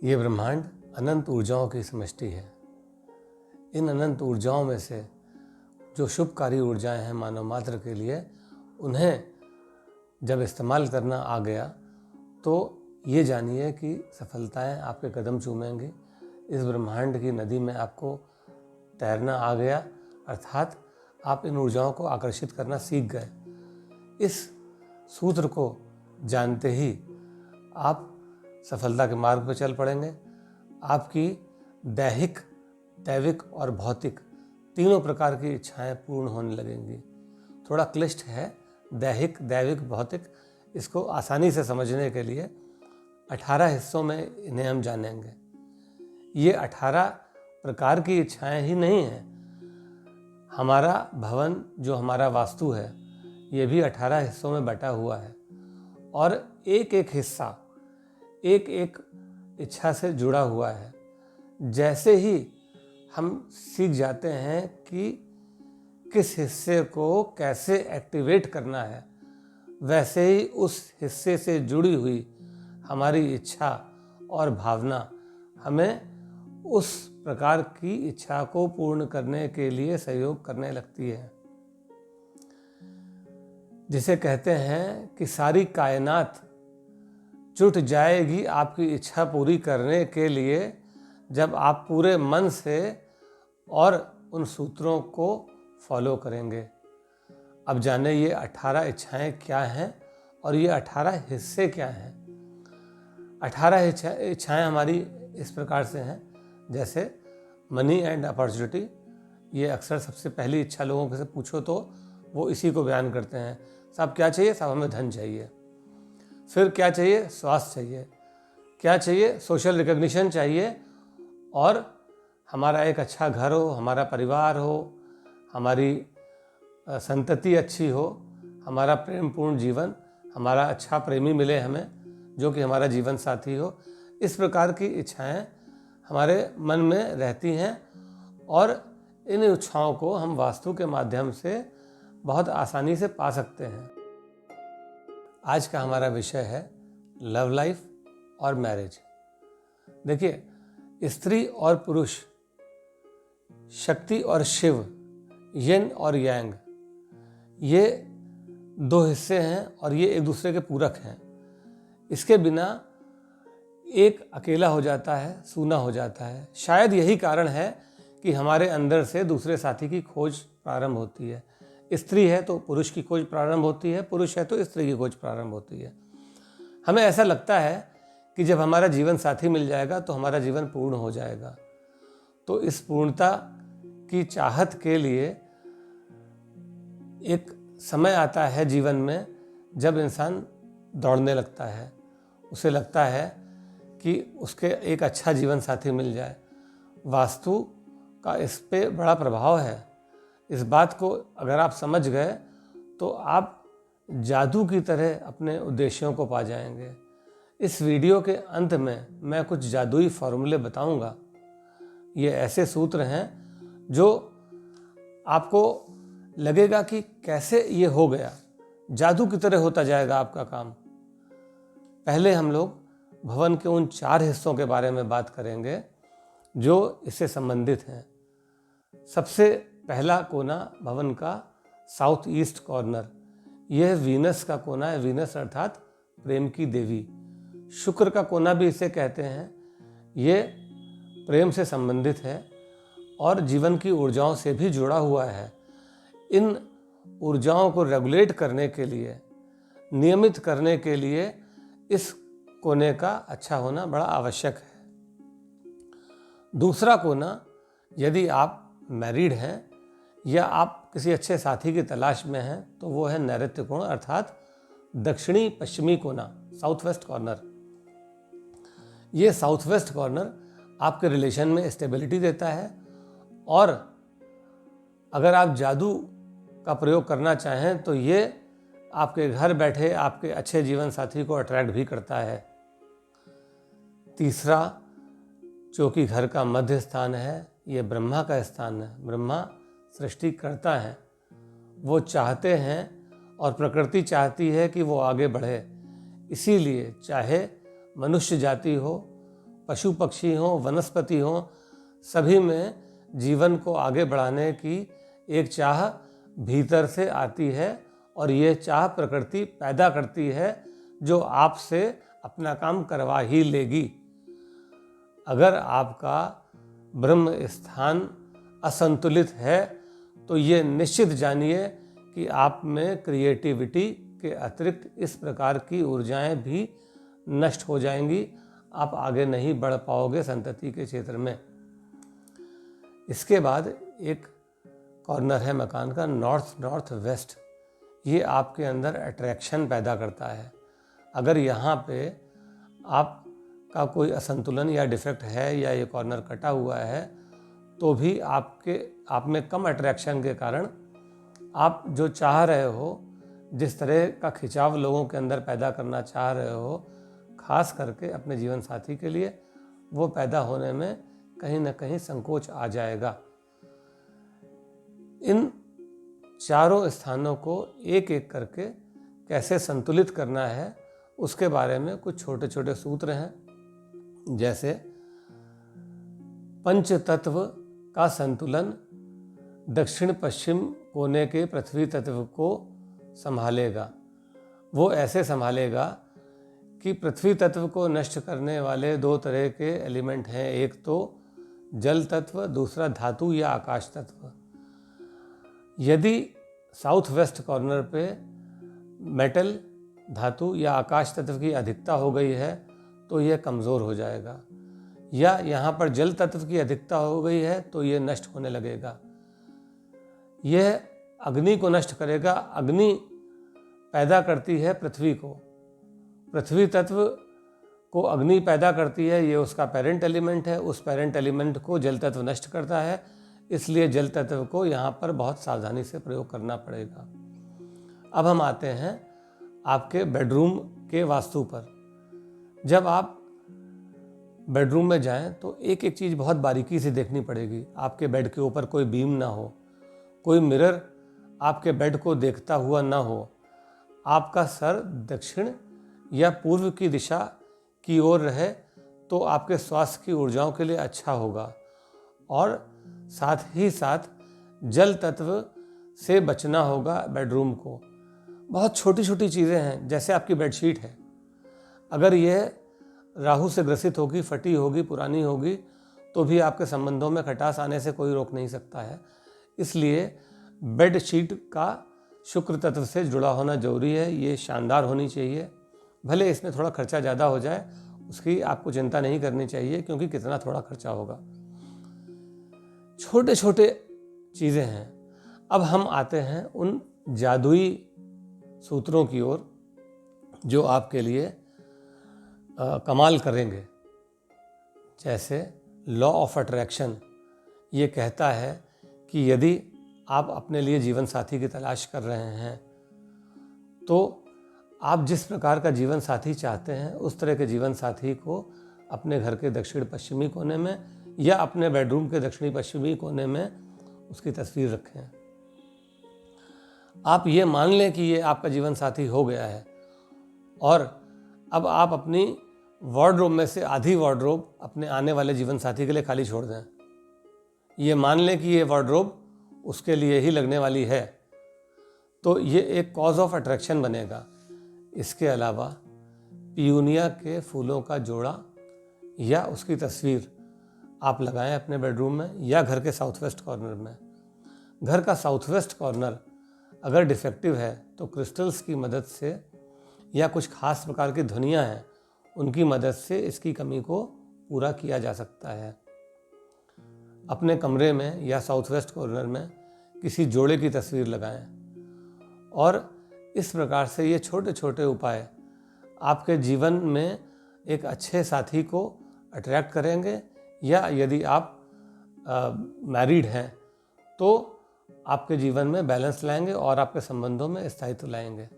ये ब्रह्मांड अनंत ऊर्जाओं की समष्टि है। इन अनंत ऊर्जाओं में से जो शुभकारी ऊर्जाएं हैं मानव मात्र के लिए, उन्हें जब इस्तेमाल करना आ गया तो ये जानिए कि सफलताएं आपके कदम चूमेंगी। इस ब्रह्मांड की नदी में आपको तैरना आ गया, अर्थात आप इन ऊर्जाओं को आकर्षित करना सीख गए। इस सूत्र को जानते ही आप सफलता के मार्ग पर चल पड़ेंगे। आपकी दैहिक, दैविक और भौतिक तीनों प्रकार की इच्छाएं पूर्ण होने लगेंगी। थोड़ा क्लिष्ट है दैहिक, दैविक, भौतिक। इसको आसानी से समझने के लिए 18 हिस्सों में इन्हें हम जानेंगे। ये 18 प्रकार की इच्छाएं ही नहीं हैं। हमारा भवन, जो हमारा वास्तु है, ये भी 18 हिस्सों में बटा हुआ है और एक एक हिस्सा एक एक इच्छा से जुड़ा हुआ है। जैसे ही हम सीख जाते हैं कि किस हिस्से को कैसे एक्टिवेट करना है, वैसे ही उस हिस्से से जुड़ी हुई हमारी इच्छा और भावना हमें उस प्रकार की इच्छा को पूर्ण करने के लिए सहयोग करने लगती है। जिसे कहते हैं कि सारी कायनात जुट जाएगी आपकी इच्छा पूरी करने के लिए, जब आप पूरे मन से और उन सूत्रों को फॉलो करेंगे। अब जाने ये 18 इच्छाएं क्या हैं और ये 18 हिस्से क्या हैं। 18 इच्छाएं हमारी इस प्रकार से हैं, जैसे मनी एंड अपॉर्चुनिटी। ये अक्सर सबसे पहली इच्छा लोगों से पूछो तो वो इसी को बयान करते हैं। साहब क्या चाहिए? साहब हमें धन चाहिए। फिर क्या चाहिए? स्वास्थ्य चाहिए। क्या चाहिए? सोशल रिकग्निशन चाहिए और हमारा एक अच्छा घर हो, हमारा परिवार हो, हमारी संतति अच्छी हो, हमारा प्रेमपूर्ण जीवन, हमारा अच्छा प्रेमी मिले हमें, जो कि हमारा जीवन साथी हो। इस प्रकार की इच्छाएं हमारे मन में रहती हैं और इन इच्छाओं को हम वास्तु के माध्यम से बहुत आसानी से पा सकते हैं। आज का हमारा विषय है लव लाइफ और मैरिज। देखिए, स्त्री और पुरुष, शक्ति और शिव, यिन और यांग, ये दो हिस्से हैं और ये एक दूसरे के पूरक हैं। इसके बिना एक अकेला हो जाता है, सूना हो जाता है। शायद यही कारण है कि हमारे अंदर से दूसरे साथी की खोज प्रारंभ होती है। स्त्री है तो पुरुष की खोज प्रारंभ होती है, पुरुष है तो स्त्री की खोज प्रारंभ होती है। हमें ऐसा लगता है कि जब हमारा जीवन साथी मिल जाएगा तो हमारा जीवन पूर्ण हो जाएगा। तो इस पूर्णता की चाहत के लिए एक समय आता है जीवन में जब इंसान दौड़ने लगता है। उसे लगता है कि उसके एक अच्छा जीवन साथी मिल जाए। वास्तु का इस पे बड़ा प्रभाव है। इस बात को अगर आप समझ गए तो आप जादू की तरह अपने उद्देश्यों को पा जाएंगे। इस वीडियो के अंत में मैं कुछ जादुई फॉर्मूले बताऊंगा। ये ऐसे सूत्र हैं जो आपको लगेगा कि कैसे ये हो गया, जादू की तरह होता जाएगा आपका काम। पहले हम लोग भवन के उन 4 हिस्सों के बारे में बात करेंगे जो इससे संबंधित हैं। सबसे पहला कोना भवन का साउथ ईस्ट कॉर्नर, यह वीनस का कोना है। वीनस अर्थात प्रेम की देवी। शुक्र का कोना भी इसे कहते हैं। ये प्रेम से संबंधित है और जीवन की ऊर्जाओं से भी जुड़ा हुआ है। इन ऊर्जाओं को रेगुलेट करने के लिए, नियमित करने के लिए इस कोने का अच्छा होना बड़ा आवश्यक है। दूसरा कोना, यदि आप मैरिड हैं या आप किसी अच्छे साथी की तलाश में हैं, तो वो है नैऋत्य कोण अर्थात दक्षिणी पश्चिमी कोना, साउथ वेस्ट कॉर्नर। ये साउथ वेस्ट कॉर्नर आपके रिलेशन में स्टेबिलिटी देता है और अगर आप जादू का प्रयोग करना चाहें तो ये आपके घर बैठे आपके अच्छे जीवन साथी को अट्रैक्ट भी करता है। तीसरा, जो कि घर का मध्य स्थान है, ये ब्रह्मा का स्थान है। ब्रह्मा सृष्टि करता है। वो चाहते हैं और प्रकृति चाहती है कि वो आगे बढ़े। इसीलिए चाहे मनुष्य जाति हो, पशु पक्षी हों, वनस्पति हों, सभी में जीवन को आगे बढ़ाने की एक चाह भीतर से आती है और ये चाह प्रकृति पैदा करती है जो आपसे अपना काम करवा ही लेगी। अगर आपका ब्रह्म स्थान असंतुलित है तो ये निश्चित जानिए कि आप में क्रिएटिविटी के अतिरिक्त इस प्रकार की ऊर्जाएं भी नष्ट हो जाएंगी। आप आगे नहीं बढ़ पाओगे संतति के क्षेत्र में। इसके बाद एक कॉर्नर है मकान का नॉर्थ वेस्ट। ये आपके अंदर अट्रैक्शन पैदा करता है। अगर यहाँ पे आपका कोई असंतुलन या डिफेक्ट है या ये कॉर्नर कटा हुआ है तो भी आप में कम अट्रैक्शन के कारण आप जो चाह रहे हो, जिस तरह का खिंचाव लोगों के अंदर पैदा करना चाह रहे हो, खास करके अपने जीवन साथी के लिए, वो पैदा होने में कहीं ना कहीं संकोच आ जाएगा। इन चारों स्थानों को एक एक करके कैसे संतुलित करना है उसके बारे में कुछ छोटे छोटे सूत्र हैं। जैसे पंच तत्व का संतुलन दक्षिण पश्चिम कोने के पृथ्वी तत्व को संभालेगा। वो ऐसे संभालेगा कि पृथ्वी तत्व को नष्ट करने वाले दो तरह के एलिमेंट हैं, एक तो जल तत्व, दूसरा धातु या आकाश तत्व। यदि साउथ वेस्ट कॉर्नर पे मेटल, धातु या आकाश तत्व की अधिकता हो गई है तो यह कमज़ोर हो जाएगा, या यहाँ पर जल तत्व की अधिकता हो गई है तो ये नष्ट होने लगेगा। यह अग्नि को नष्ट करेगा। अग्नि पैदा करती है पृथ्वी को, पृथ्वी तत्व को अग्नि पैदा करती है, ये उसका पेरेंट एलिमेंट है। उस पेरेंट एलिमेंट को जल तत्व नष्ट करता है, इसलिए जल तत्व को यहाँ पर बहुत सावधानी से प्रयोग करना पड़ेगा। अब हम आते हैं आपके बेडरूम के वास्तु पर। जब आप बेडरूम में जाएं तो एक एक चीज़ बहुत बारीकी से देखनी पड़ेगी। आपके बेड के ऊपर कोई बीम ना हो, कोई मिरर आपके बेड को देखता हुआ ना हो, आपका सर दक्षिण या पूर्व की दिशा की ओर रहे तो आपके स्वास्थ्य की ऊर्जाओं के लिए अच्छा होगा। और साथ ही साथ जल तत्व से बचना होगा बेडरूम को। बहुत छोटी छोटी चीज़ें हैं, जैसे आपकी बेडशीट है, अगर यह राहु से ग्रसित होगी, फटी होगी, पुरानी होगी तो भी आपके संबंधों में खटास आने से कोई रोक नहीं सकता है। इसलिए बेडशीट का शुक्र तत्व से जुड़ा होना जरूरी है। ये शानदार होनी चाहिए, भले इसमें थोड़ा खर्चा ज़्यादा हो जाए, उसकी आपको चिंता नहीं करनी चाहिए, क्योंकि कितना थोड़ा खर्चा होगा। छोटे छोटे चीज़ें हैं। अब हम आते हैं उन जादुई सूत्रों की ओर जो आपके लिए कमाल करेंगे। जैसे लॉ ऑफ अट्रैक्शन ये कहता है कि यदि आप अपने लिए जीवन साथी की तलाश कर रहे हैं तो आप जिस प्रकार का जीवन साथी चाहते हैं उस तरह के जीवन साथी को अपने घर के दक्षिण पश्चिमी कोने में या अपने बेडरूम के दक्षिणी पश्चिमी कोने में उसकी तस्वीर रखें। आप ये मान लें कि ये आपका जीवन साथी हो गया है और अब आप अपनी वार्डरोब में से आधी वार्डरोब अपने आने वाले जीवन साथी के लिए खाली छोड़ दें। ये मान लें कि ये वार्डरोब उसके लिए ही लगने वाली है, तो ये एक कॉज ऑफ अट्रैक्शन बनेगा। इसके अलावा पियूनिया के फूलों का जोड़ा या उसकी तस्वीर आप लगाएं अपने बेडरूम में या घर के साउथ वेस्ट कॉर्नर में। घर का साउथ वेस्ट कॉर्नर अगर डिफेक्टिव है तो क्रिस्टल्स की मदद से या कुछ खास प्रकार की ध्वनियाँ हैं उनकी मदद से इसकी कमी को पूरा किया जा सकता है। अपने कमरे में या साउथ वेस्ट कॉर्नर में किसी जोड़े की तस्वीर लगाएं और इस प्रकार से ये छोटे छोटे उपाय आपके जीवन में एक अच्छे साथी को अट्रैक्ट करेंगे, या यदि आप मैरिड हैं तो आपके जीवन में बैलेंस लाएंगे और आपके संबंधों में स्थायित्व लाएंगे।